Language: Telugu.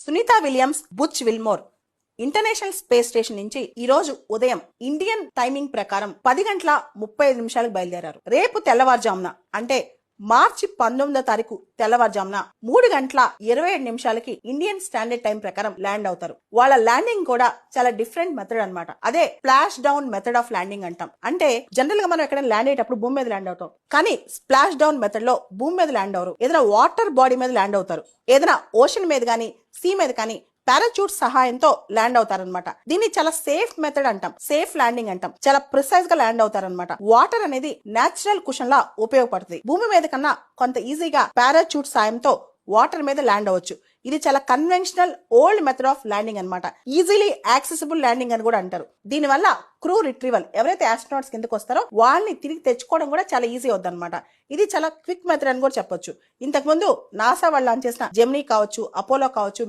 Sunitha Williams, Butch Wilmore International Space Station నుంచి ఈ రోజు ఉదయం ఇండియన్ టైమింగ్ ప్రకారం 10:35 బయలుదేరారు. రేపు తెల్లవారుజామున అంటే మార్చి 19వ తారీఖు తెల్లవారుజామున 3:27 ఇండియన్ స్టాండర్డ్ టైం ప్రకారం ల్యాండ్ అవుతారు. వాళ్ళ ల్యాండింగ్ కూడా చాలా డిఫరెంట్ మెథడ్ అన్నమాట. అదే splash down method of landing అంటాం. అంటే జనరల్ గా మనం ఎక్కడ ల్యాండ్ అయ్యేటప్పుడు భూమి మీద ల్యాండ్ అవుతాం, కానీ స్ప్లాష్ డౌన్ మెథడ్ లో భూమి మీద ల్యాండ్ అవరు. ఏదైనా వాటర్ బాడీ మీద ల్యాండ్ అవుతారు, ఏదైనా ఓషన్ మీద కానీ సీ మీద కానీ పారాచూట్ సహాయంతో ల్యాండ్ అవుతారనమాట. దీన్ని చాలా సేఫ్ మెథడ్ అంటాం, సేఫ్ ల్యాండింగ్ అంటాం. చాలా ప్రిసైజ్ గా ల్యాండ్ అవుతారనమాట. వాటర్ అనేది నేచురల్ కుషన్ లా ఉపయోగపడుతుంది. భూమి మీద కన్నా కొంత ఈజీగా పారాచూట్ సాయంతో వాటర్ మీద ల్యాండ్ అవ్వచ్చు. ఇది చాలా conventional old method of landing అనమాట. ఈజీలీ యాక్సెసిబుల్ ల్యాండింగ్ అని కూడా అంటారు. దీని వల్ల క్రూ రిట్రీవల్, ఎవరైతే ఆస్ట్రోనాట్స్ కిందకు వస్తారో వాళ్ళని తిరిగి తెచ్చుకోవడం కూడా చాలా ఈజీ అవుతుంది అనమాట. ఇది చాలా క్విక్ మెథడ్ అని కూడా చెప్పొచ్చు. ఇంతకు ముందు నాసా వాళ్ళు లాంచ్ చేసిన జెమినీ కావచ్చు, అపోలో కావచ్చు,